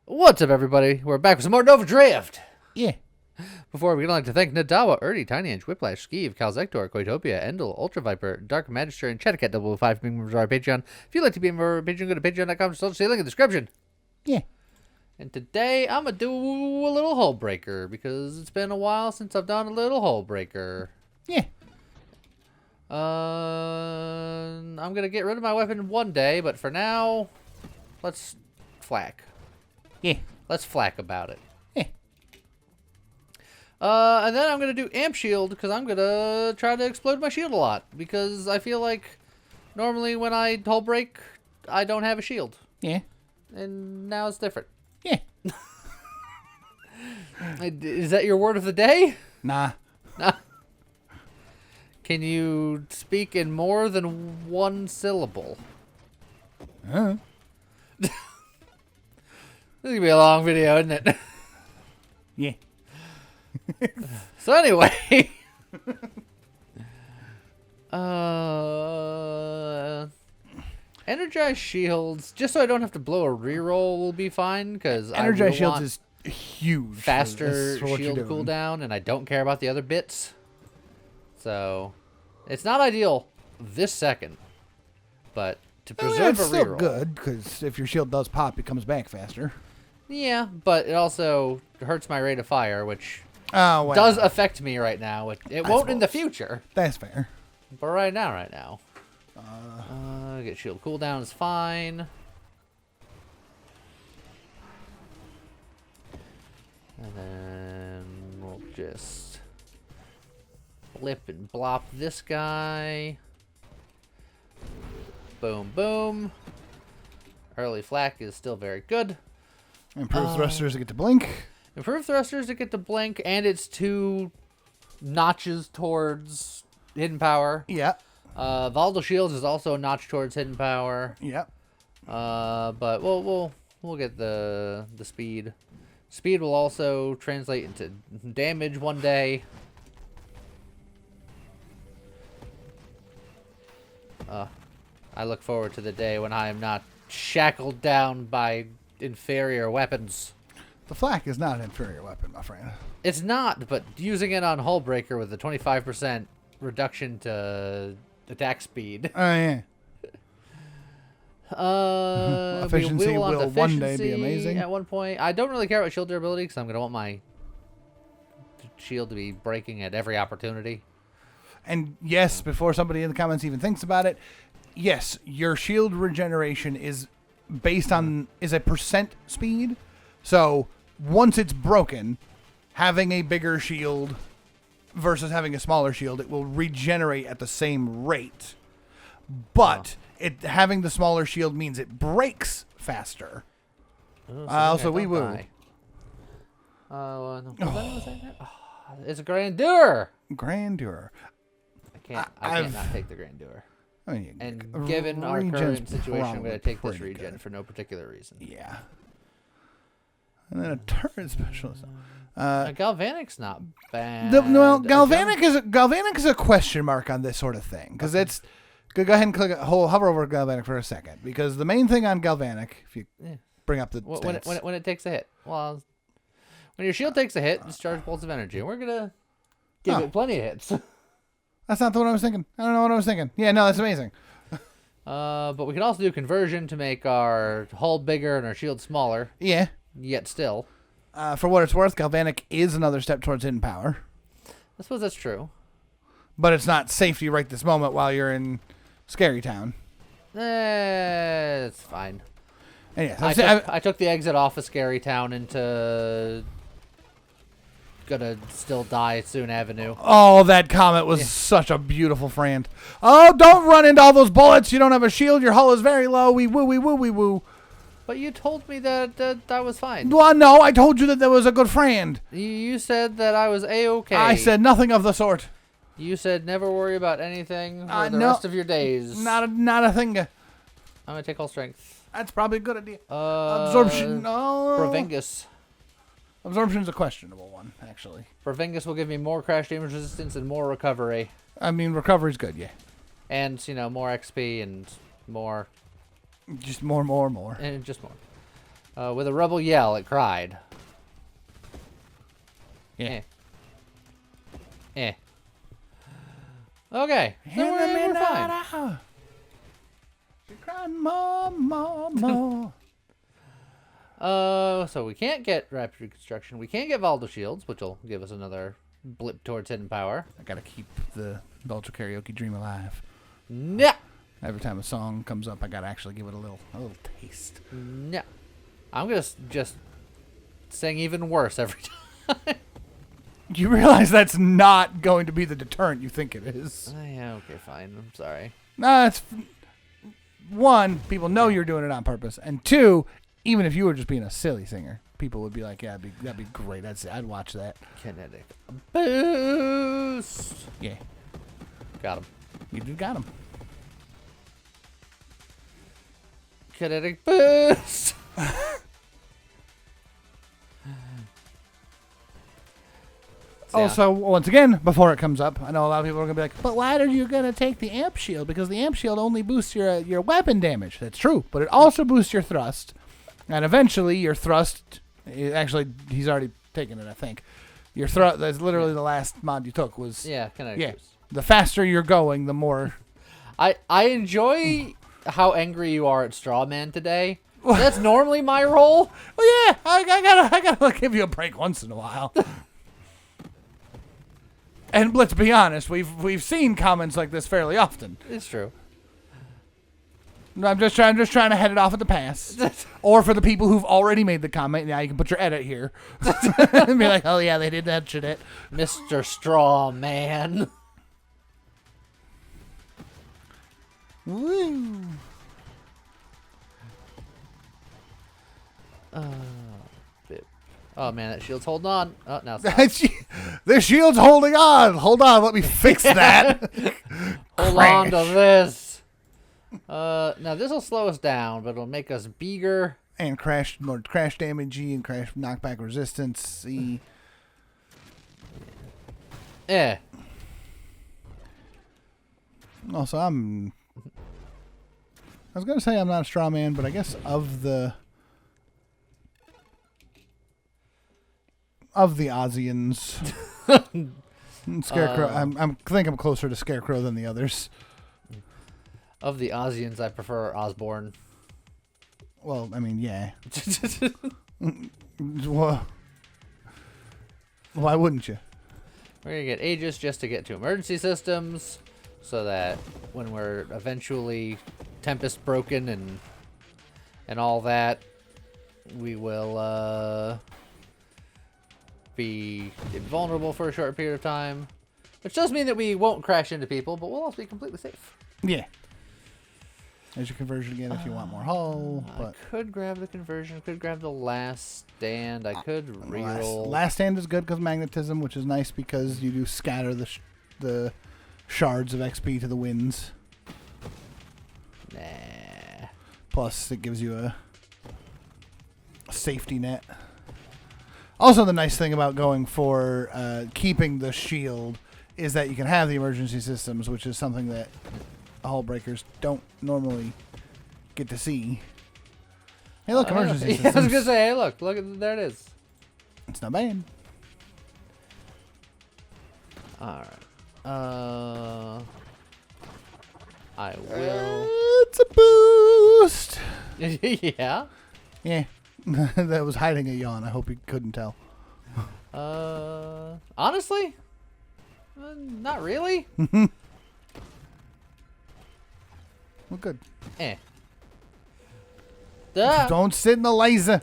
What's up, everybody? We're back with some more Nova Drift. Yeah. Before we'd like to thank Nadawa, Erdy, Tiny Inch, Whiplash, Skeeve, Calzector, Koitopia, Endel, Ultra Viper, Dark Magister, and Chetacat 005 being members of our Patreon. If you'd like to be a member of our Patreon, go to patreon.com. Just see the link in the description. Yeah. And today I'm gonna do a little hull breaker because it's been a while since I've done a little hull breaker. Yeah. I'm gonna get rid of my weapon one day, but for now, let's flack. Yeah. Let's flack about it. Yeah. And then I'm going to do amp shield because I'm going to try to explode my shield a lot. Because I feel like normally when I hull break, I don't have a shield. Yeah. And now it's different. Yeah. Is that your word of the day? Nah. Nah. Can you speak in more than one syllable? Huh? This is going to be a long video, isn't it? Yeah. So anyway. Energized shields, just so I don't have to blow a reroll, will be fine, because Energized shields is huge. faster for what shield you're doing. cooldown, and I don't care about the other bits. So, it's not ideal this second, but to preserve it's a still reroll. good, because if your shield does pop, it comes back faster. Yeah, but it also hurts my rate of fire, which Oh, well. does affect me right now. It won't in the suppose. future, That's fair. but right now. Get shield cooldown is fine. And then we'll just flip and blop this guy. Boom, boom. Early flak is still very good. Improves thrusters to get to blink. Improved thrusters to get to blink, and it's 2 notches towards hidden power. Yeah. Volatile shields is also a notch towards hidden power. Yeah. But we'll get the speed. Speed will also translate into damage one day. I look forward to the day when I am not shackled down by inferior weapons. The flak is not an inferior weapon, my friend. It's not, but using it on Hull Breaker with a 25% reduction to attack speed. Oh, yeah. Efficiency we will want one day be efficiency amazing. At one point, I don't really care about shield durability because I'm going to want my shield to be breaking at every opportunity. And yes, before somebody in the comments even thinks about it, yes, your shield regeneration is based on is a percent speed. So once it's broken, having a bigger shield versus having a smaller shield, it will regenerate at the same rate. But having the smaller shield means it breaks faster. Also, we woo. No. It's a grandeur. Grandeur. I can't not take the grandeur. I mean, And given our current situation, I'm going to take this regen for no particular reason. Yeah. And then a turret specialist. Galvanic's not bad. Galvanic is a question mark on this sort of thing because it's. Go ahead and hover over Galvanic for a second because the main thing on Galvanic, if you bring up the stats. When it takes a hit, well, when your shield takes a hit, discharge bolts of energy. And we're gonna give it plenty of hits. That's not what I was thinking. I don't know what I was thinking. Yeah, no, that's amazing. But we can also do conversion to make our hull bigger and our shield smaller. Yeah. Yet still. For what it's worth, Galvanic is another step towards hidden power. I suppose that's true. But it's not safety right this moment while you're in Scary Town. It's fine. And yes, I took the exit off of Scary Town into gonna still die soon Avenue. Oh, that comet was such a beautiful friend. Oh, don't run into all those bullets. You don't have a shield. Your hull is very low. We woo. But you told me that that was fine. Well, no, I told you that was a good friend. You said that I was A-okay. I said nothing of the sort. You said never worry about anything for the rest of your days. Not a thing. I'm going to take all strength. That's probably a good idea. Absorption. Provingus. Absorption's a questionable one, actually. Provingus will give me more crash damage resistance and more recovery. I mean, recovery's good, yeah. And, more XP and more. Just more. And just more. With a rebel yell, it cried. Yeah. Okay. So we're fine. She cried more, more, more. So we can't get rapid reconstruction. We can't get volatile shields, which will give us another blip towards hidden power. I gotta keep the Ultra Karaoke dream alive. No. Every time a song comes up, I gotta actually give it a little taste. No. I'm gonna just sing even worse every time. You realize that's not going to be the deterrent you think it is. Yeah, okay, fine. I'm sorry. No, it's one, people know you're doing it on purpose, and two, even if you were just being a silly singer, people would be like, "Yeah, that'd be great. I'd watch that." Kinetic boost. Yeah, Got him. you just got him. Kinetic boost. Also, once again, before it comes up, I know a lot of people are gonna be like, "But why are you gonna take the amp shield? Because the amp shield only boosts your weapon damage." That's true, but it also boosts your thrust, and eventually your thrust. Actually, he's already taken it, I think. Your thrust. That's literally the last mod you took. Was kinetic boost. The faster you're going, the more. I enjoy how angry you are at Straw Man today. That's normally my role. Well, yeah, I gotta give you a break once in a while. And let's be honest, we've seen comments like this fairly often. It's true. I'm just trying to head it off at the pass. Or for the people who've already made the comment, now you can put your edit here. And be like, "Oh yeah, they did that shit." Mr. Straw Man. Woo. Bip. Oh man, that shield's holding on. Oh, now it's not. The shield's holding on. Hold on, let me fix that. Hold on to this. Now this will slow us down, but it'll make us bigger. And more crash damage and crash knockback resistance. Yeah. Also, I was gonna say I'm not a straw man, but I guess of the Ozians, Scarecrow. I think I'm closer to Scarecrow than the others. Of the Ozians, I prefer Osborne. Well, I mean, yeah. Well, why wouldn't you? We're gonna get Aegis just to get to emergency systems, so that when we're eventually Tempest broken and all that, we will be invulnerable for a short period of time, which does mean that we won't crash into people, but we'll also be completely safe. Yeah. There's your conversion again if you want more hull. But I could grab the conversion. Could grab the last stand. I could reroll. Last stand is good because magnetism, which is nice because you do scatter the shards of XP to the winds. Nah. Plus, it gives you a safety net. Also, the nice thing about going for keeping the shield is that you can have the emergency systems, which is something that hull breakers don't normally get to see. Hey, look, emergency systems. I was gonna say, hey, look, there it is. It's not bad. All right. I will. It's a boost. Yeah. Yeah. That was hiding a yawn. I hope you couldn't tell. Honestly, not really. Well, good. Don't sit in the laser.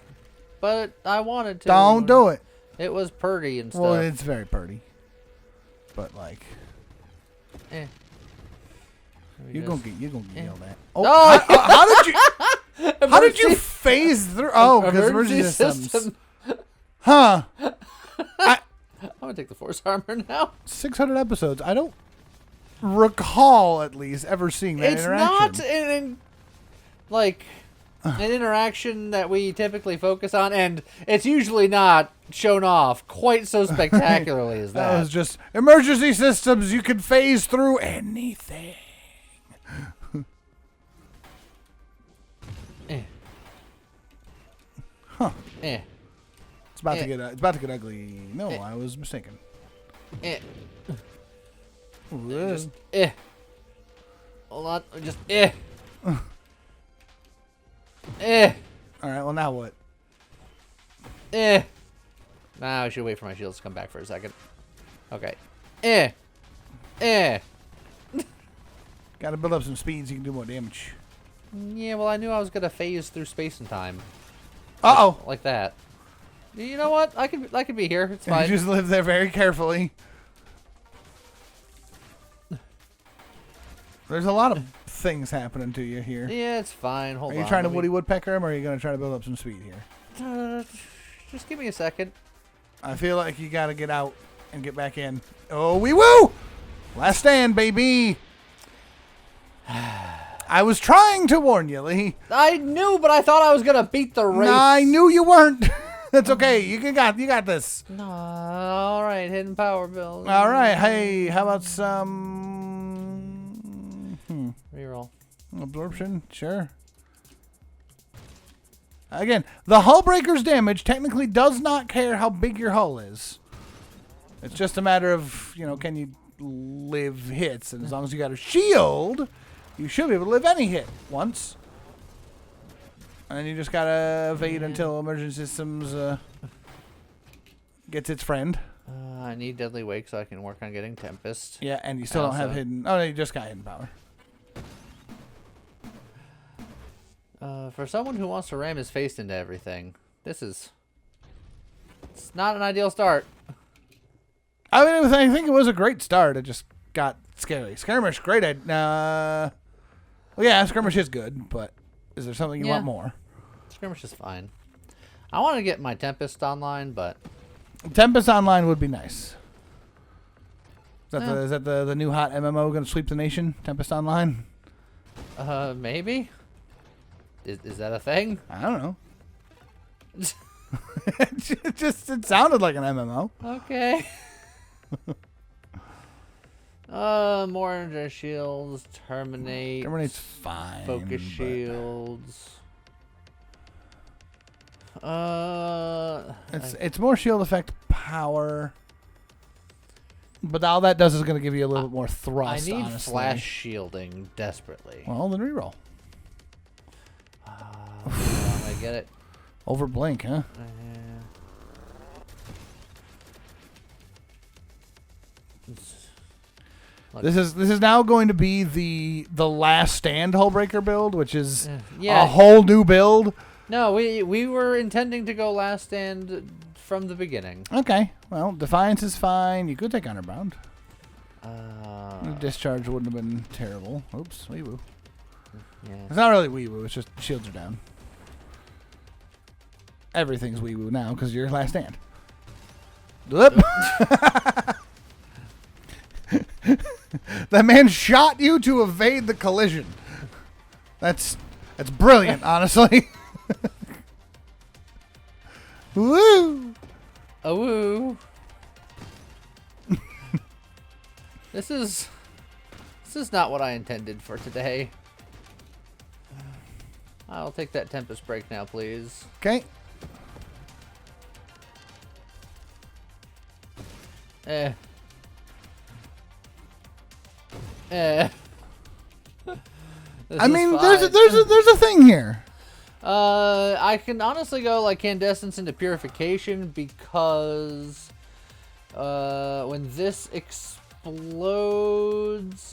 But I wanted to. Don't do it. It was purty and stuff. Well, it's very pretty. But like, you're gonna get yelled at. Oh, how did you phase through? Oh, because emergency systems. Huh? I'm gonna take the force armor now. 600 episodes. I don't recall at least ever seeing that interaction. It's not like an interaction that we typically focus on, and it's usually not shown off quite so spectacularly as that. That was just emergency systems. You can phase through anything. Huh. Eh. It's about to get ugly. No, I was mistaken. Eh. Whoa. Just hold on. Just Eh. All right. Well, now what? Nah, I should wait for my shields to come back for a second. Okay. Eh. Got to build up some speed so you can do more damage. Yeah, well, I knew I was gonna phase through space and time. Uh-oh. Like that. You know what? I could be here. It's You fine. just live there very carefully. There's a lot of things happening to you here. Yeah, it's fine. Hold on. Are you trying to Woody Woodpecker him, or are you going to try to build up some speed here? Just give me a second. I feel like you got to get out and get back in. Oh, wee woo! Last stand, baby. I was trying to warn you, Lee. I knew, but I thought I was gonna beat the race. No, I knew you weren't. That's okay. You got this. No, all right, hidden power build. All right. Hey, how about some reroll? Absorption? Sure. Again, the hull breaker's damage technically does not care how big your hull is. It's just a matter of, can you live hits? And as long as you got a shield, you should be able to live any hit once. And then you just gotta evade until emergency systems gets its friend. I need Deadly Wake so I can work on getting Tempest. Yeah, and you still don't have hidden. Oh, no, you just got hidden power. For someone who wants to ram his face into everything, it's not an ideal start. I think it was a great start. It just got scary. Skirmish, great. Well, yeah, Skirmish is good, but is there something you want more? Skirmish is fine. I want to get my Tempest online, but Tempest online would be nice. Is that the new hot MMO going to sweep the nation? Tempest online? Maybe. Is that a thing? I don't know. It sounded like an MMO. Okay. More energy shields, terminate. Terminate's fine. Focus shields. It's more shield effect power. But all that does is going to give you a little bit more thrust. I need honestly. flash shielding desperately. Well, then reroll. I get it. Over blink, huh? This is now going to be the last stand hullbreaker build, which is a whole new build. No, we were intending to go last stand from the beginning. Okay, well, Defiance is fine. You could take Underbound. Discharge wouldn't have been terrible. Oops, wee woo. Yeah. It's not really wee woo. It's just shields are down. Everything's wee woo now because you're last stand. Whoop. That man shot you to evade the collision. That's brilliant, honestly. Woo! A woo. This is not what I intended for today. I'll take that Tempest break now, please. Okay. I mean, there's a thing here. I can honestly go like Candescence into Purification because when this explodes,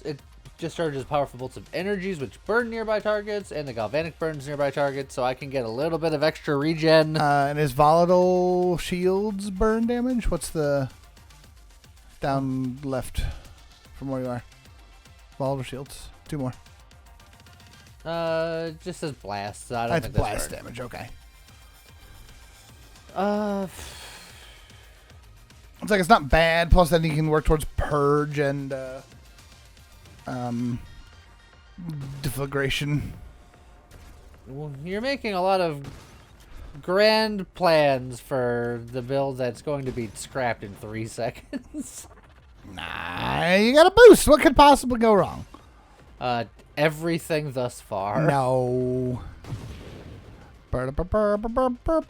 it discharges powerful bolts of energies which burn nearby targets, and the Galvanic burns nearby targets, so I can get a little bit of extra regen. And is volatile shields burn damage? What's the down left from where you are? Volatile shields. 2 more. Just says blast. So I don't That's think blast that's damage. Okay. It's like it's not bad. Plus, then you can work towards purge and deflagration. Well, you're making a lot of grand plans for the build that's going to be scrapped in 3 seconds. Nah, you got a boost. What could possibly go wrong? Everything thus far. No.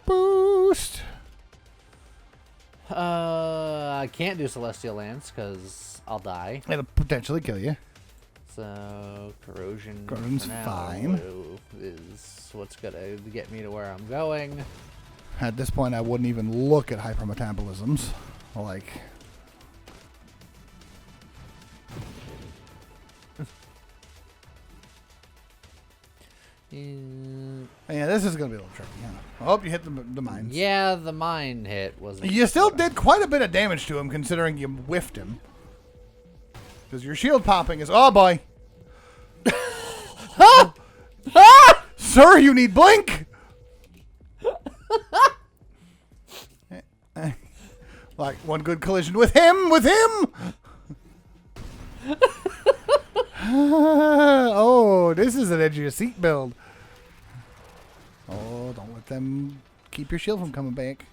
Boost. I can't do Celestial Lance because I'll die. It'll potentially kill you. So corrosion Corrosion's for now fine. is what's gonna get me to where I'm going. At this point, I wouldn't even look at hypermetabolisms. Like, yeah, this is gonna be a little tricky. Huh? Oh, you hit the mines. Yeah, the mine hit wasn't. You still did quite a bit of damage to him, considering you whiffed him. Because your shield popping is... Oh, boy. Sir, you need blink. Like, one good collision with him, Oh, this is an edge of your seat build. Oh, don't let them keep your shield from coming back.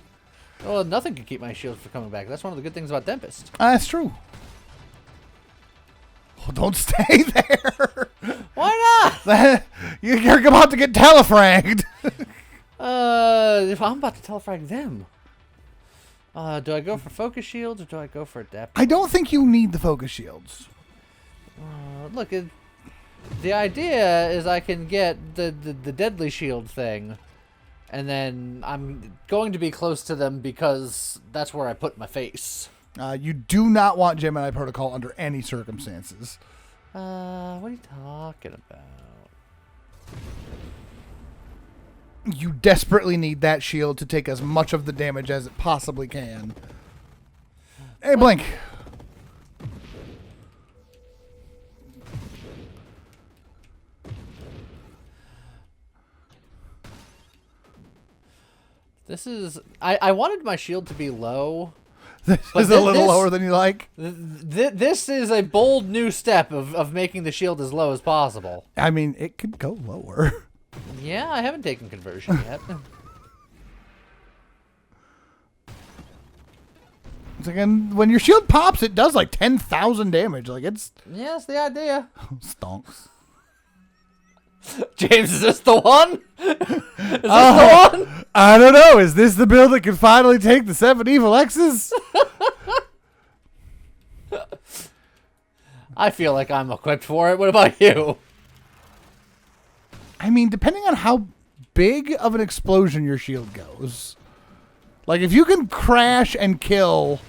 Well, nothing can keep my shield from coming back. That's one of the good things about Tempest. That's true. Oh, don't stay there. Why not? You're about to get telefragged. If I'm about to telefrag them. Do I go for focus shields or do I go for adept? I don't think you need the focus shields. Look, the idea is I can get the deadly shield thing, and then I'm going to be close to them because that's where I put my face. You do not want Gemini Protocol under any circumstances. What are you talking about? You desperately need that shield to take as much of the damage as it possibly can. Hey, Blink. This is... I wanted my shield to be low. This is a little lower than you like. This is a bold new step of making the shield as low as possible. I mean, it could go lower. Yeah, I haven't taken conversion yet. It's like, and when your shield pops, it does like 10,000 damage. Like, it's... Yeah, that's the idea. Stonks. James, is this the one? Is this the one? I don't know. Is this the build that can finally take the 7 evil X's? I feel like I'm equipped for it. What about you? I mean, depending on how big of an explosion your shield goes. Like, if you can crash and kill,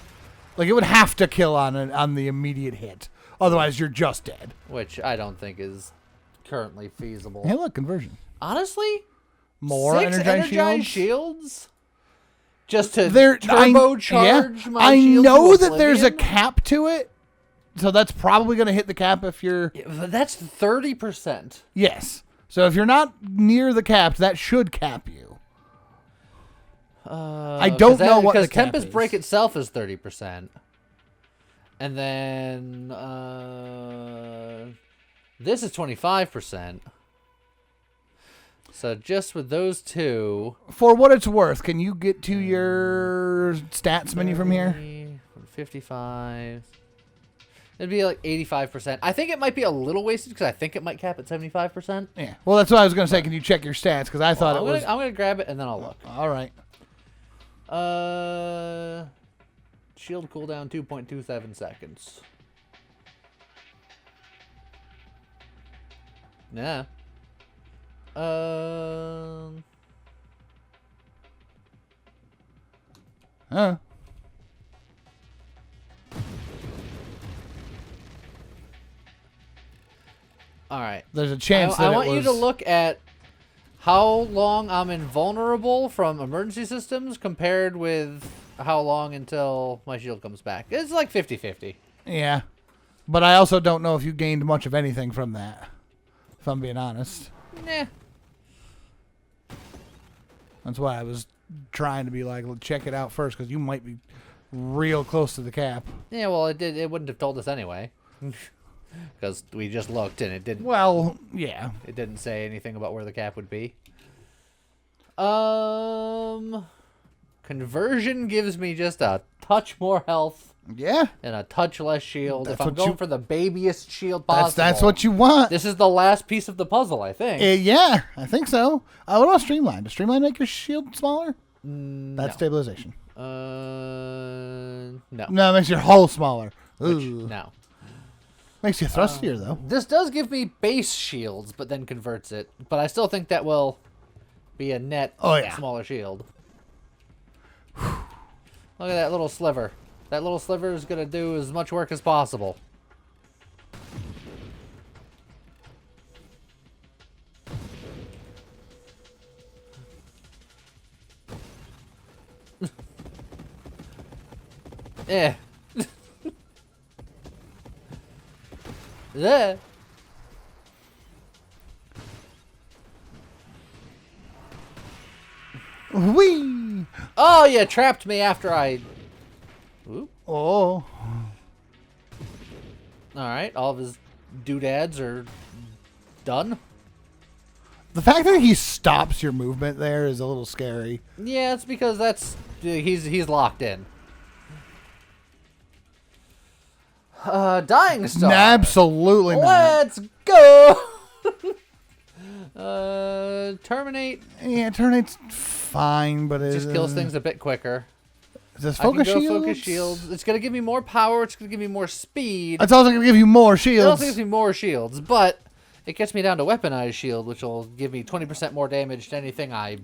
like, it would have to kill on the immediate hit. Otherwise, you're just dead. Which I don't think is currently feasible. Hey, look, conversion. Honestly? More 6 energized shields? Just to I turbocharge my shield know to that there's a oblivion? cap to it. So that's probably going to hit the cap if you're... Yeah, but that's 30%. Yes. So if you're not near the cap, that should cap you. I don't know what the cap Tempest is. Break itself is 30%. And then this is 25%. So just with those two... For what it's worth, can you get to your stats menu from here? 55... It'd be like 85%. I think it might be a little wasted because I think it might cap at 75%. Yeah. Well, that's what I was going to say. Can you check your stats? Because I thought it was... I'm going to grab it and then I'll look. All right. Shield cooldown 2.27 seconds. Nah. Huh. All right. There's a chance that I want you to look at how long I'm invulnerable from emergency systems compared with how long until my shield comes back. It's like 50-50. Yeah. But I also don't know if you gained much of anything from that, if I'm being honest. Nah. That's why I was trying to be like, let's check it out first, because you might be real close to the cap. Yeah, well, it wouldn't have told us anyway. Because we just looked and it didn't. Well, yeah. It didn't say anything about where the cap would be. Conversion gives me just a touch more health Yeah. And a touch less shield. That's If I'm what going you- for the babyest shield possible. That's what you want. This is the last piece of the puzzle, I think. Yeah, I think so. What about Streamline? Does Streamline make your shield smaller? That's No. stabilization. No. No, it makes your hull smaller. No. Makes you thrustier, though. This does give me base shields, but then converts it. But I still think that will be a net smaller shield. Look at that little sliver. That little sliver is going to do as much work as possible. Yeah. Yeah. Whee! Oh, you trapped me after I... Ooh. Oh. Alright, all of his doodads are done. The fact that he stops your movement there is a little scary. Yeah, it's because that's... He's locked in. Dying Star. Absolutely not. Let's go! Terminate. Yeah, Terminate's fine, but it Just kills things a bit quicker. Is this I can focus go shield? focus shields. It's going to give me more power. It's going to give me more speed. It's also going to give you more It shields. also gives me more shields, but it gets me down to weaponized shield, which will give me 20% more damage to anything I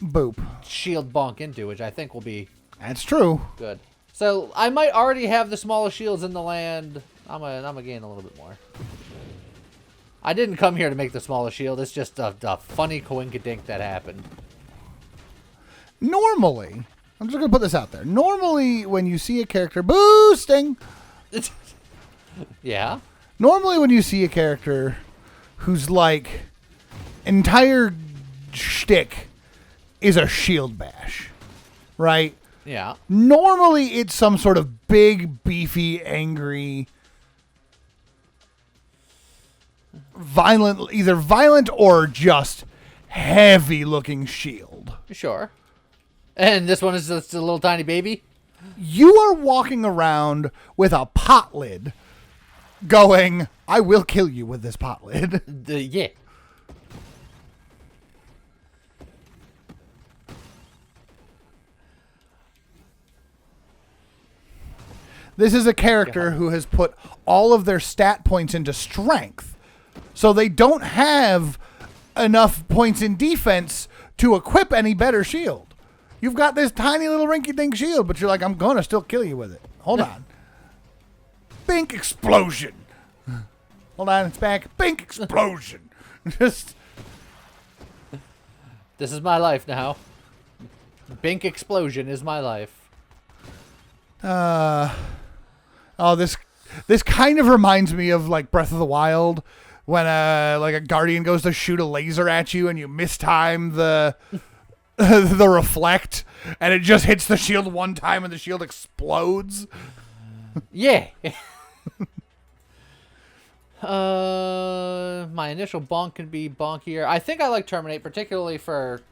Boop. shield bonk into, which I think will be That's true. good. So I might already have the smallest shields in the land. I'm gonna gain a little bit more. I didn't come here to make the smallest shield. It's just a funny coinkydink that happened. Normally, I'm just going to put this out there. Normally, when you see a character boosting... Yeah? Normally, when you see a character whose, like, entire shtick is a shield bash, right? Yeah. Normally, it's some sort of big, beefy, angry, either violent or just heavy-looking shield. Sure. And this one is just a little tiny baby? You are walking around with a pot lid going, I will kill you with this pot lid. Yeah. This is a character who has put all of their stat points into strength. So they don't have enough points in defense to equip any better shield. You've got this tiny little rinky-dink shield, but you're like, I'm going to still kill you with it. Hold on. Bink explosion. Hold on, it's back. Bink explosion. Just... This is my life now. Bink explosion is my life. Oh, this kind of reminds me of like Breath of the Wild when like a guardian goes to shoot a laser at you and you mistime the the reflect and it just hits the shield one time and the shield explodes. Yeah. My initial bonk can be bonkier. I think I like Terminate, particularly for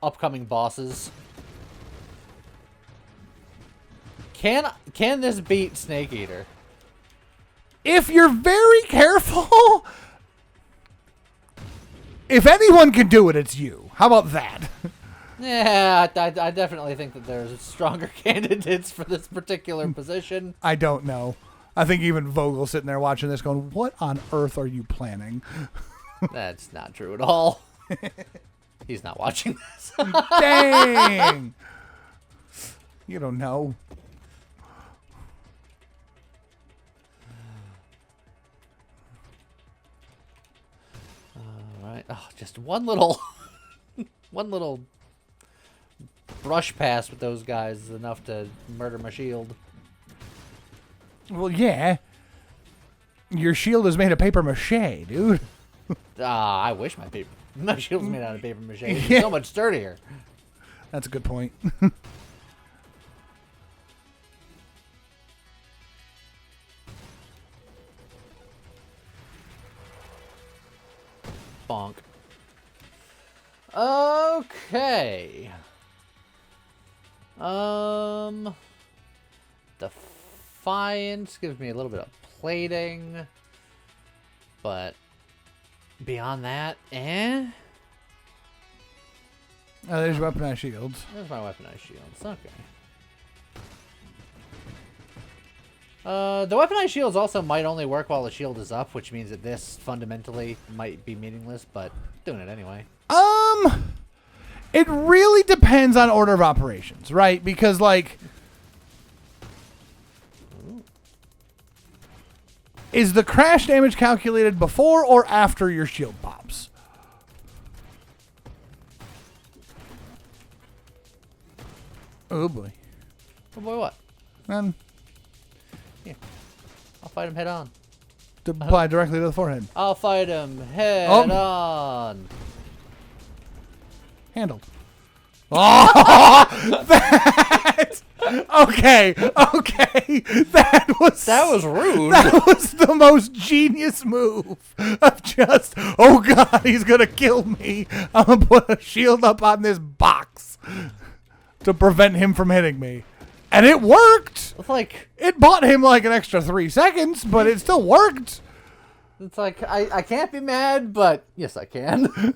upcoming bosses. Can this beat Snake Eater? If you're very careful, if anyone can do it, it's you. How about that? Yeah, I definitely think that there's stronger candidates for this particular position. I don't know. I think even Vogel's sitting there watching this going, what on earth are you planning? That's not true at all. He's not watching this. Dang! You don't know. Alright. Oh, just one little brush pass with those guys is enough to murder my shield. Well, yeah. Your shield is made of paper mache, dude. I wish my shield's made out of paper mache. It's so much sturdier. That's a good point. Bonk. Okay. The Defiance gives me a little bit of plating. But beyond that, Oh, there's weaponized shields. There's my weaponized shields. Okay. The weaponized shields also might only work while the shield is up, which means that this fundamentally might be meaningless, but doing it anyway. It really depends on order of operations, right? Because, like, is the crash damage calculated before or after your shield pops? Oh, boy. Oh boy, what? Man, Here. I'll fight him head on. to apply directly to the forehead. I'll fight him head on. Handled. Oh, that. Okay. That was rude. That was the most genius move of just, oh god, he's gonna kill me. I'm gonna put a shield up on this box to prevent him from hitting me. And it worked. It's like, It bought him like an extra 3 seconds, but it still worked. it's like I can't be mad, but yes, I can.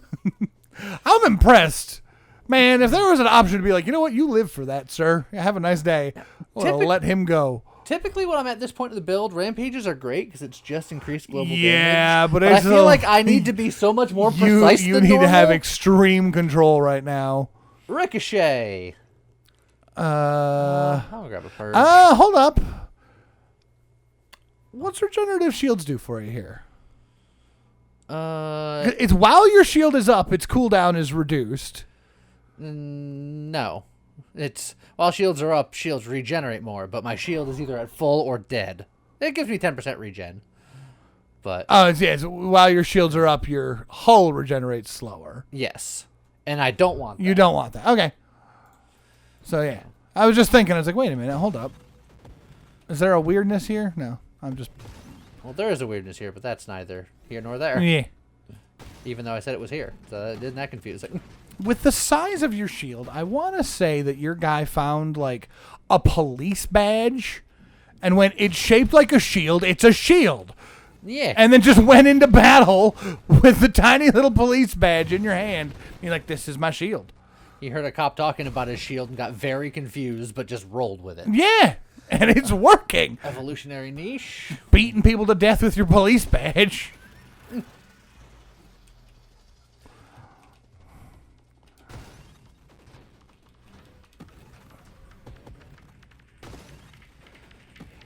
I'm impressed. Man, if there was an option to be like, you know what, you live for that, sir. Have a nice day. Well, let him go. Typically, when I'm at this point of the build, rampages are great because it's just increased global damage. Yeah, but I feel like I need to be so much more precise You than need to have normal. extreme control right now. Ricochet. I'll grab a purge. Hold up. What's regenerative shields do for you here? It's while your shield is up, its cooldown is reduced. No. It's while shields are up, shields regenerate more, but my shield is either at full or dead. It gives me 10% regen. But It's while your shields are up, your hull regenerates slower. yes. And I don't want that. You don't want that. Okay. So yeah. I was just thinking, I was like, wait a minute, hold up. Is there a weirdness here? No. I'm just Well, there is a weirdness here, but that's neither here nor there. yeah. Even though I said it was here. So isn't that confusing? With the size of your shield, I want to say that your guy found like a police badge, and when it's shaped like a shield, it's a shield. Yeah. And then just went into battle with the tiny little police badge in your hand. You're like, this is my shield. He heard a cop talking about his shield and got very confused, but just rolled with it. Yeah, and it's working. Evolutionary niche. Beating people to death with your police badge.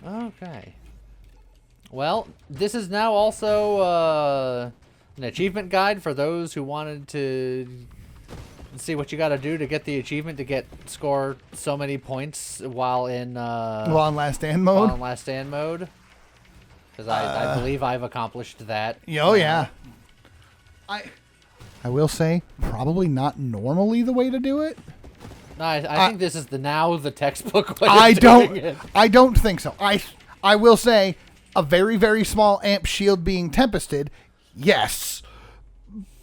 Okay. Well, this is now also an achievement guide for those who wanted to see what you got to do to get the achievement to score so many points while in Last stand mode. while in last stand mode. Because I believe I've accomplished that. Oh yeah. I will say probably not normally the way to do it. No, I think this is the textbook way I of doing it. don't think so. I will say a very, very small amp shield being tempested, yes.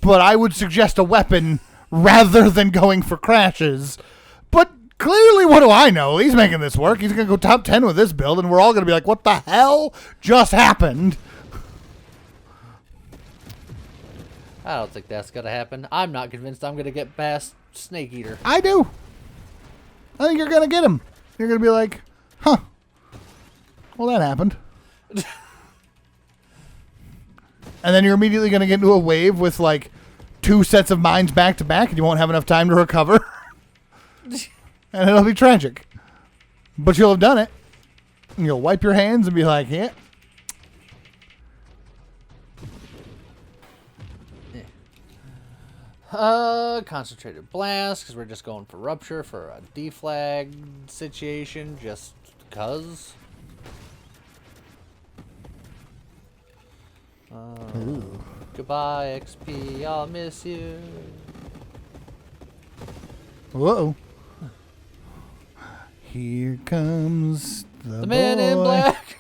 But I would suggest a weapon rather than going for crashes. But clearly, what do I know? He's making this work. He's going to go top 10 with this build, and we're all going to be like, what the hell just happened? I don't think that's going to happen. I'm not convinced I'm going to get past Snake Eater. I do. I think you're going to get him. You're going to be like, huh. Well, that happened. And then you're immediately going to get into a wave with like 2 sets of mines back to back, and you won't have enough time to recover. And it'll be tragic. But you'll have done it. And you'll wipe your hands and be like, yeah. Concentrated blast, because we're just going for rupture for a deflag situation, just cuz. Goodbye, XP. I'll miss you. Whoa. Here comes the man in boy. black.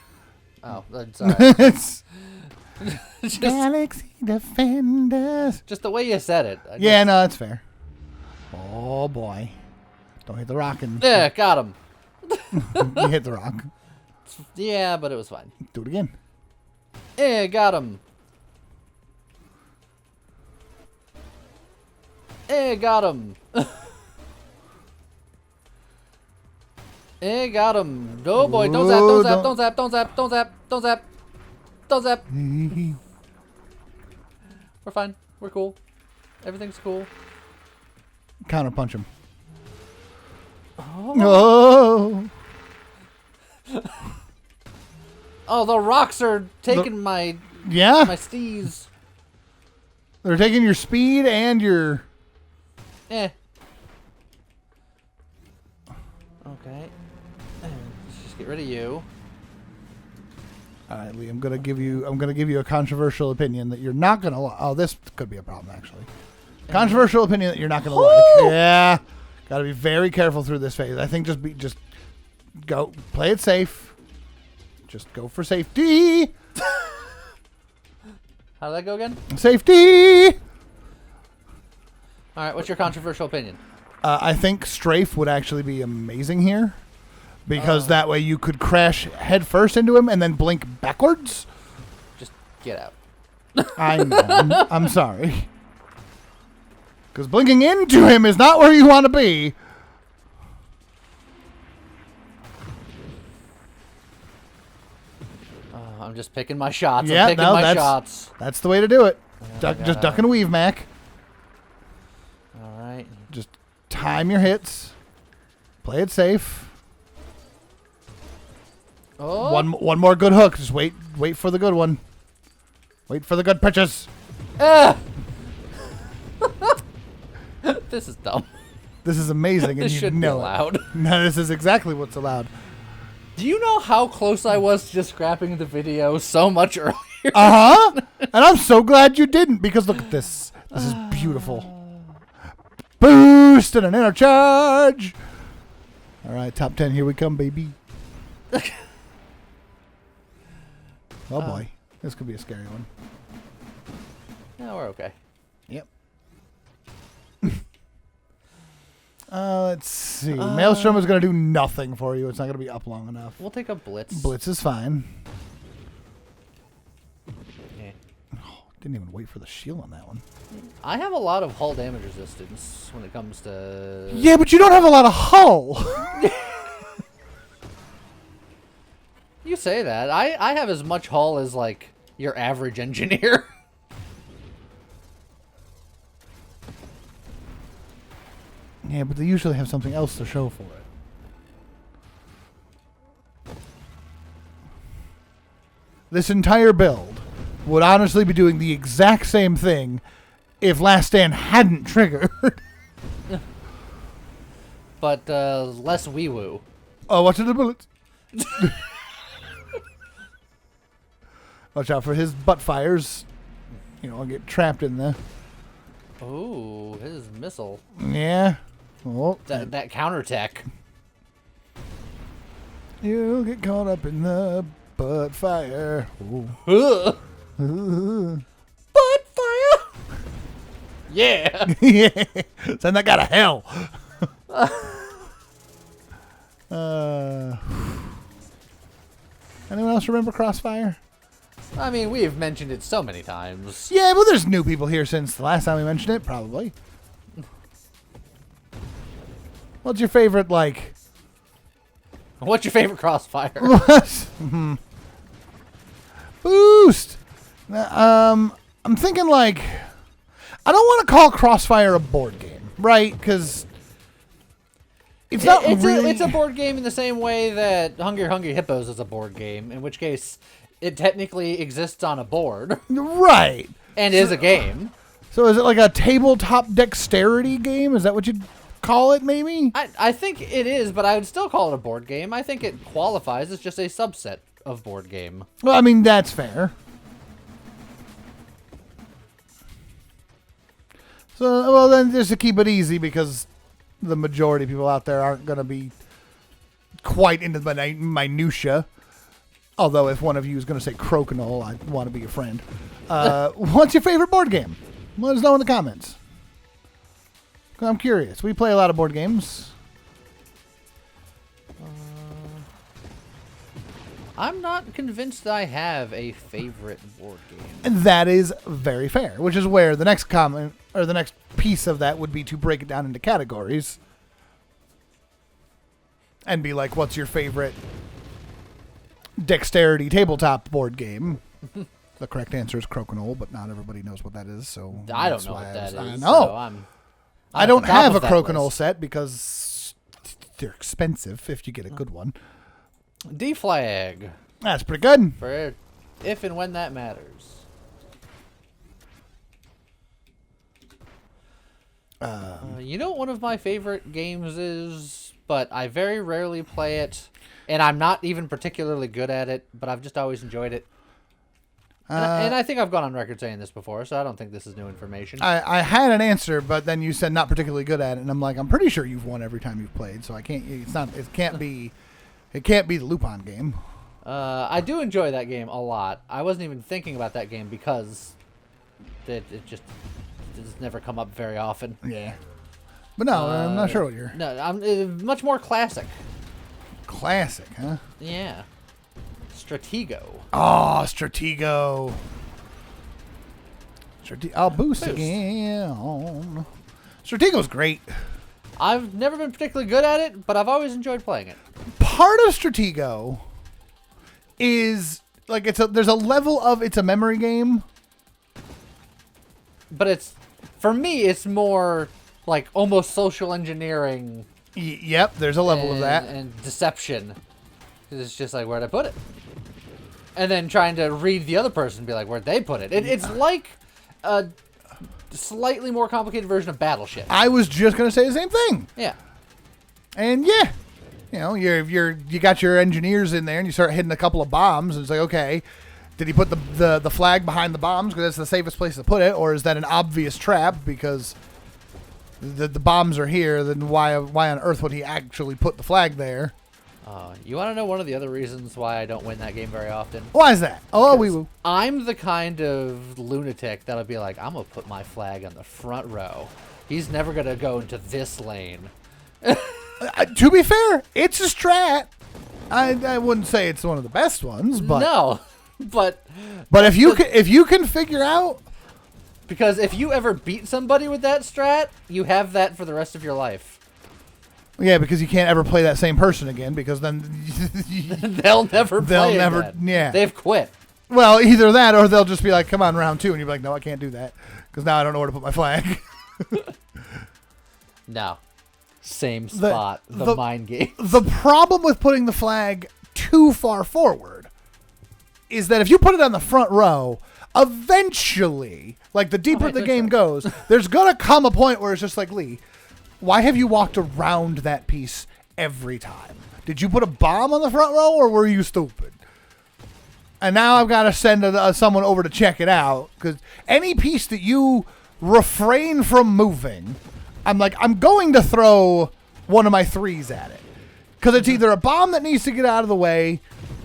Oh, I'm sorry. It's just, Galaxy Defenders. just the way you said it. Yeah, no, that's fair. Oh boy. Don't hit the rock and Yeah, got him. you hit the rock. Yeah, but it was fine. Do it again. Eh, got him. Eh, got him. Eh, got him. No, boy, don't zap, don't zap, don't zap, don't zap, don't zap, don't zap, don't zap. We're fine. We're cool. Everything's cool. Counter punch him. Oh. Oh, the rocks are taking my steez. They're taking your speed and your... Okay. Let's just get rid of you. All right, Lee. I'm gonna give you a controversial opinion that you're not gonna like. Oh, this could be a problem actually. Controversial opinion that you're not gonna like. Yeah. Got to be very careful through this phase. I think just go play it safe. Just go for safety. How did that go again? Safety. All right, what's your controversial opinion? I think strafe would actually be amazing here, because that way you could crash head first into him and then blink backwards. Just get out. I know. I'm sorry. Because blinking into him is not where you want to be. I'm just picking my shots. I'm picking my shots. That's the way to do it. Just duck and weave, Mac. All right. Just time your hits. Play it safe. Oh. One more good hook. Just wait for the good one. Wait for the good pitches. This is dumb. This is amazing. This shouldn't be allowed. No, this is exactly what's allowed. Do you know how close I was to just scrapping the video so much earlier? And I'm so glad you didn't, because look at this. This is beautiful. Boost and an inner charge. All right, top 10. Here we come, baby. Oh boy, this could be a scary one. No, we're okay. Yep. Let's see. Maelstrom is going to do nothing for you. It's not going to be up long enough. We'll take a blitz. Blitz is fine. Yeah. Oh, didn't even wait for the shield on that one. I have a lot of hull damage resistance when it comes to... Yeah, but you don't have a lot of hull. You say that. I have as much hull as, like, your average engineer. Yeah, but they usually have something else to show for it. This entire build would honestly be doing the exact same thing if Last Stand hadn't triggered. But less wee-woo. Oh, watch the bullets. Watch out for his butt fires. You know, I'll get trapped in there. Ooh, his missile. Yeah. Oh, That counterattack. You'll get caught up in the butt fire. Butt fire! Yeah! Yeah. Send that guy to hell. Anyone else remember Crossfire? I mean, we've mentioned it so many times. Yeah, but there's new people here since the last time we mentioned it, probably. What's your favorite, like... What's your favorite Crossfire? Boost! I'm thinking, like... I don't want to call Crossfire a board game, right? Because... It's not really... It's a board game in the same way that Hungry Hungry Hippos is a board game, in which case it technically exists on a board. Right. And is a game. So is it like a tabletop dexterity game? Is that what you'd call it, maybe? I think it is, but I would still call it a board game. I think it qualifies as just a subset of board game. Well, I mean, that's fair. So, well, then just to keep it easy, because the majority of people out there aren't going to be quite into the minutia. Although, if one of you is going to say Crokinole, I want to be your friend. What's your favorite board game? Let us know in the comments. I'm curious. We play a lot of board games. I'm not convinced I have a favorite board game. And that is very fair, which is where the next comment or the next piece of that would be to break it down into categories and be like, what's your favorite dexterity tabletop board game? The correct answer is Crokinole, but not everybody knows what that is. So I don't know what that is. I know. So I don't have a of that Crokinole list. set because they're expensive if you get a good one. D flag That's pretty good. for if and when that matters. You know what one of my favorite games is, but I very rarely play it, and I'm not even particularly good at it, but I've just always enjoyed it. And I think I've gone on record saying this before, so I don't think this is new information. I had an answer, but then you said not particularly good at it, and I'm like, I'm pretty sure you've won every time you've played, so I can't. It's not. It can't be. It can't be the Lupin game. I do enjoy that game a lot. I wasn't even thinking about that game because it just has never come up very often. Yeah. But no, I'm not sure what you're. No, I'm much more classic. Classic, huh? Yeah. Stratego. Oh, Stratego. I'll boost again. Stratego's great. I've never been particularly good at it, but I've always enjoyed playing it. Part of Stratego is like there's a level of it's a memory game. But for me, it's more like almost social engineering. Yep, there's a level of that. And deception. 'Cause it's just like, where'd I put it? And then trying to read the other person and be like, where'd they put it? It's like a slightly more complicated version of Battleship. I was just gonna say the same thing. Yeah. And yeah, you know, you got your engineers in there, and you start hitting a couple of bombs, and it's like, okay, did he put the flag behind the bombs because that's the safest place to put it, or is that an obvious trap because the bombs are here? Then why on earth would he actually put the flag there? You want to know one of the other reasons why I don't win that game very often? Why is that? Oh, we will. I'm the kind of lunatic that'll be like, I'm going to put my flag on the front row. He's never going to go into this lane. To be fair, it's a strat. I wouldn't say it's one of the best ones, but no, but if you can figure out, because if you ever beat somebody with that strat, you have that for the rest of your life. Yeah, because you can't ever play that same person again because then they'll never again. Yeah, they've quit. Well, either that or they'll just be like, "Come on, round 2," and you'll be like, "No, I can't do that because now I don't know where to put my flag." No. Same spot, the mind game. The problem with putting the flag too far forward is that if you put it on the front row, eventually, like the deeper the game goes, there's going to come a point where it's just like, Lee, why have you walked around that piece every time? Did you put a bomb on the front row or were you stupid? And now I've got to send someone over to check it out because any piece that you refrain from moving, I'm like, I'm going to throw one of my 3s at it. Because it's either a bomb that needs to get out of the way,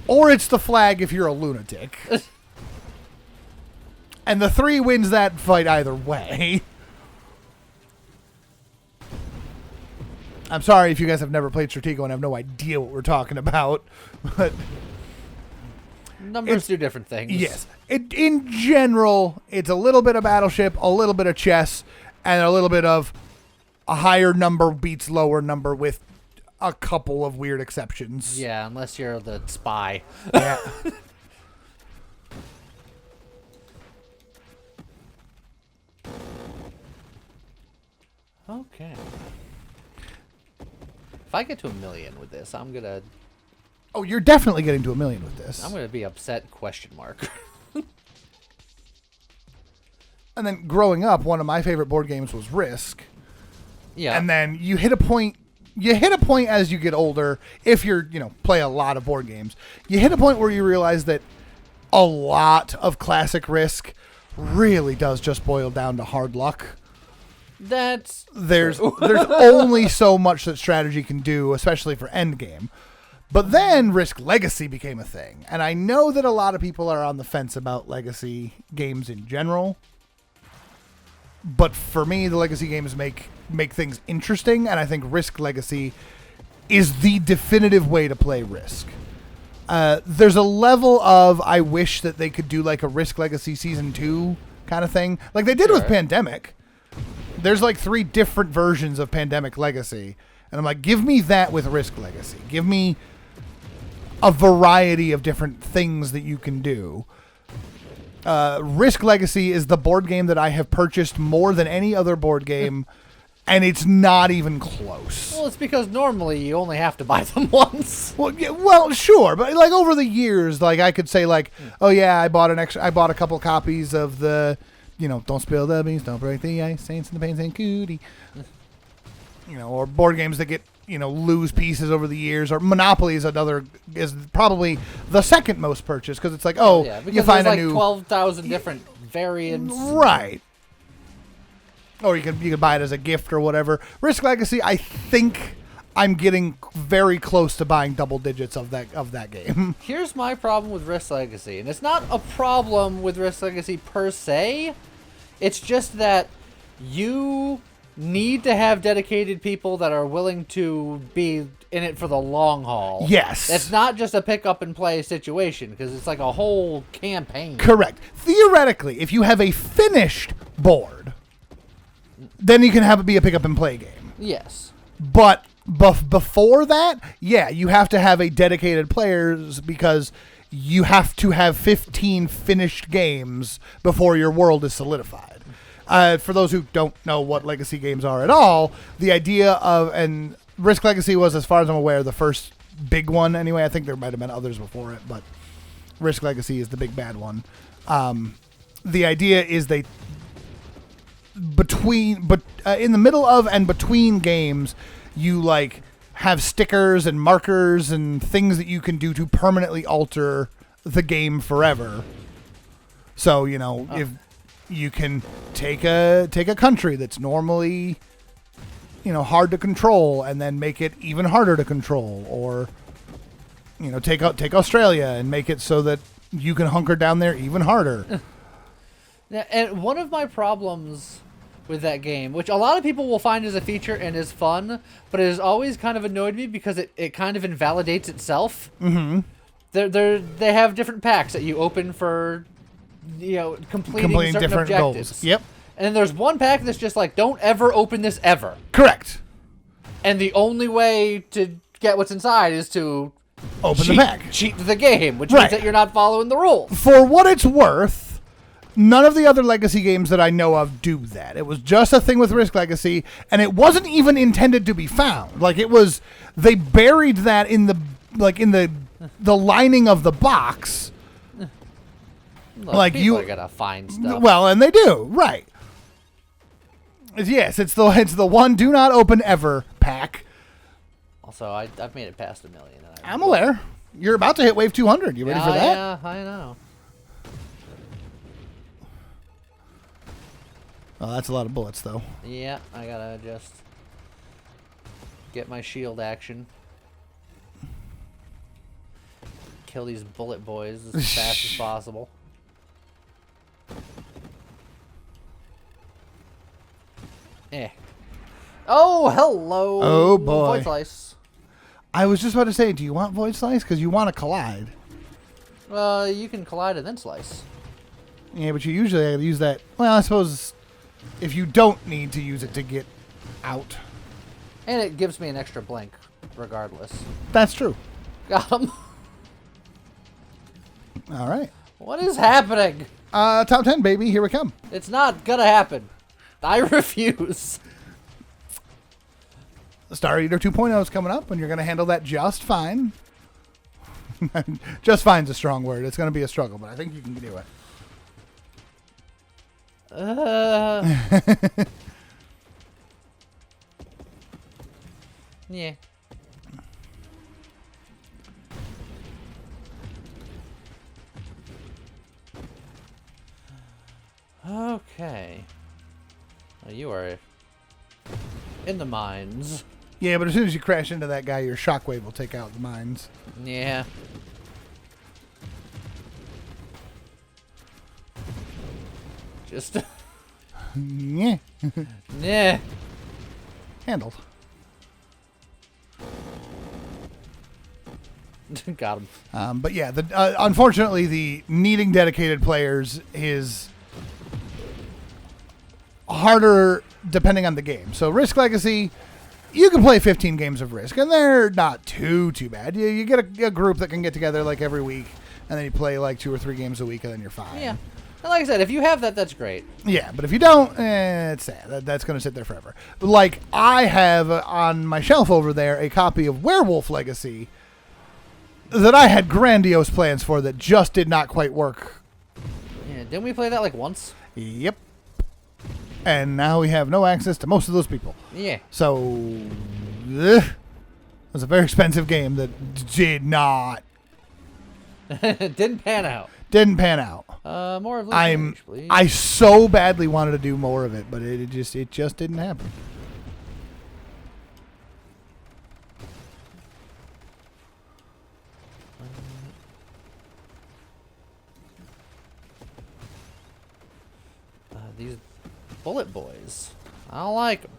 or it's the flag if you're a lunatic. And the 3 wins that fight either way. I'm sorry if you guys have never played Stratego and have no idea what we're talking about. But numbers do different things. Yes. In general, it's a little bit of Battleship, a little bit of chess, and a little bit of a higher number beats lower number with a couple of weird exceptions. Yeah, unless you're the spy. Yeah. Okay. If I get to 1 million with this, I'm gonna... Oh, you're definitely getting to 1 million with this. I'm gonna be upset, question mark. And then growing up, one of my favorite board games was Risk. Yeah. And then you hit a point as you get older, if you're, play a lot of board games, you hit a point where you realize that a lot of classic Risk really does just boil down to hard luck. There's only so much that strategy can do, especially for endgame. But then Risk Legacy became a thing. And I know that a lot of people are on the fence about Legacy games in general. But for me, the Legacy games make things interesting, and I think Risk Legacy is the definitive way to play Risk. There's a level of I wish that they could do like a Risk Legacy Season 2 kind of thing. Like they did with Pandemic. There's like 3 different versions of Pandemic Legacy. And I'm like, give me that with Risk Legacy. Give me a variety of different things that you can do. Risk Legacy is the board game that I have purchased more than any other board game, and it's not even close. Well, it's because normally you only have to buy them once. Well, yeah, well, sure, but like over the years, like I could say, like, oh yeah, I bought a couple copies of the, Don't Spill the Beans, Don't Break the Ice, Saints and the Pain, Saint Cootie, or board games that get lose pieces over the years, or Monopoly is probably the second most purchased because it's like, you find there's a new 12,000 different variants, right? Or you could buy it as a gift or whatever. Risk Legacy, I think I'm getting very close to buying double digits of that game. Here's my problem with Risk Legacy, and it's not a problem with Risk Legacy per se. It's just that you need to have dedicated people that are willing to be in it for the long haul. Yes. It's not just a pick up and play situation, because it's like a whole campaign. Correct. Theoretically, if you have a finished board, then you can have it be a pick up and play game. Yes. But before that, yeah, you have to have a dedicated players because you have to have 15 finished games before your world is solidified. For those who don't know what legacy games are at all, the idea of, and Risk Legacy was, as far as I'm aware, the first big one anyway. I think there might have been others before it, but Risk Legacy is the big bad one. The idea is in the middle of and between games, you like have stickers and markers and things that you can do to permanently alter the game forever. So, if you can take a country that's normally, hard to control and then make it even harder to control, or, take Australia and make it so that you can hunker down there even harder. And one of my problems with that game, which a lot of people will find as a feature and is fun, but it has always kind of annoyed me because it kind of invalidates itself. Mm-hmm. They have different packs that you open for, completing certain different objectives. goals. Yep. And then there's one pack that's just like, don't ever open this ever. Correct. And the only way to get what's inside is to open the pack. Cheat the game, which means that you're not following the rules. For what it's worth, none of the other Legacy games that I know of do that. It was just a thing with Risk Legacy, and it wasn't even intended to be found. Like, they buried that in the lining of the box. Look, like people are gonna find stuff. Well, and they do, right? Yes, it's the one do not open ever pack. Also, I've made it past 1 million. I'm aware. You're about to hit wave 200. You ready for that? Yeah, I know. Oh, that's a lot of bullets, though. Yeah, I gotta just get my shield action. Kill these bullet boys as fast as possible. Oh, hello. Oh, boy. Void Slice. I was just about to say, do you want Void Slice? Because you want to collide. You can collide and then slice. Yeah, but you usually use that. Well, I suppose if you don't need to use it to get out. And it gives me an extra blink, regardless. That's true. Got him. All right. What is happening? Top 10, baby. Here we come. It's not gonna happen. I refuse. Star Eater 2.0 is coming up, and you're going to handle that just fine. Just fine's a strong word. It's going to be a struggle, but I think you can do it. Yeah. Okay. Well, you are in the mines. Yeah, but as soon as you crash into that guy, your shockwave will take out the mines. Yeah. Just... Yeah. Yeah. Handled. Got him. But yeah, unfortunately, the needing dedicated players is harder depending on the game. So Risk Legacy, you can play 15 games of Risk, and they're not too bad. You get a group that can get together like every week, and then you play like 2 or 3 games a week, and then you're fine. Yeah. And like I said, if you have that, that's great. Yeah, but if you don't, it's sad. That's going to sit there forever. Like, I have on my shelf over there a copy of Werewolf Legacy that I had grandiose plans for that just did not quite work. Yeah, didn't we play that like once? Yep. And now we have no access to most of those people. Yeah. So, it was a very expensive game that did not. Didn't pan out. Didn't pan out. More of Age, please. I so badly wanted to do more of it, but it just didn't happen. These bullet boys. I don't like them.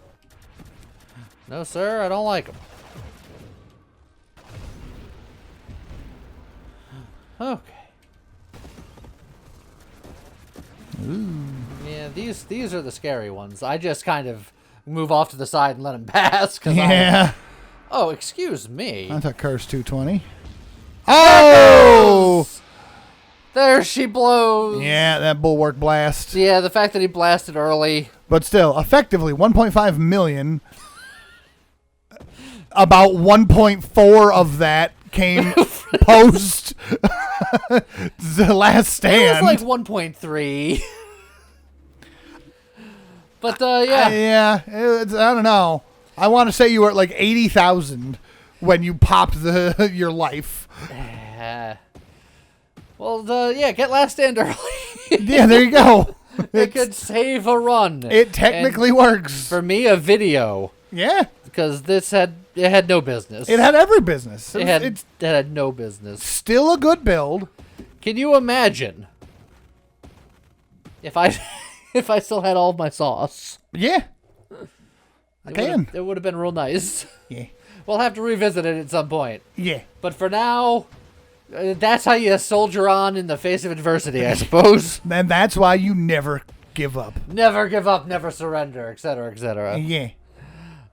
No, sir, I don't like them. Okay. Ooh. Yeah, these are the scary ones. I just kind of move off to the side and let them pass. Yeah. Oh, excuse me. That's a curse 220. Oh! There she blows. Yeah, that bulwark blast. Yeah, the fact that he blasted early. But still, effectively, 1.5 million. About 1.4 of that came post the last stand. It was like 1.3. But yeah. Yeah, I don't know. I want to say you were at like 80,000 when you popped your life. Well, yeah, get last stand early. Yeah, there you go. It could save a run. It technically works. For me, a video. Yeah. Because it had no business. It had every business. It had no business. Still a good build. Can you imagine if I still had all of my sauce? Yeah. I can. It would have been real nice. Yeah. We'll have to revisit it at some point. Yeah. But for now, that's how you soldier on in the face of adversity, I suppose. And that's why you never give up. Never give up, never surrender, etc., etc. Yeah.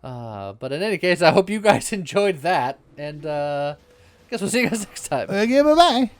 But in any case, I hope you guys enjoyed that, and guess we'll see you guys next time. Okay, bye-bye.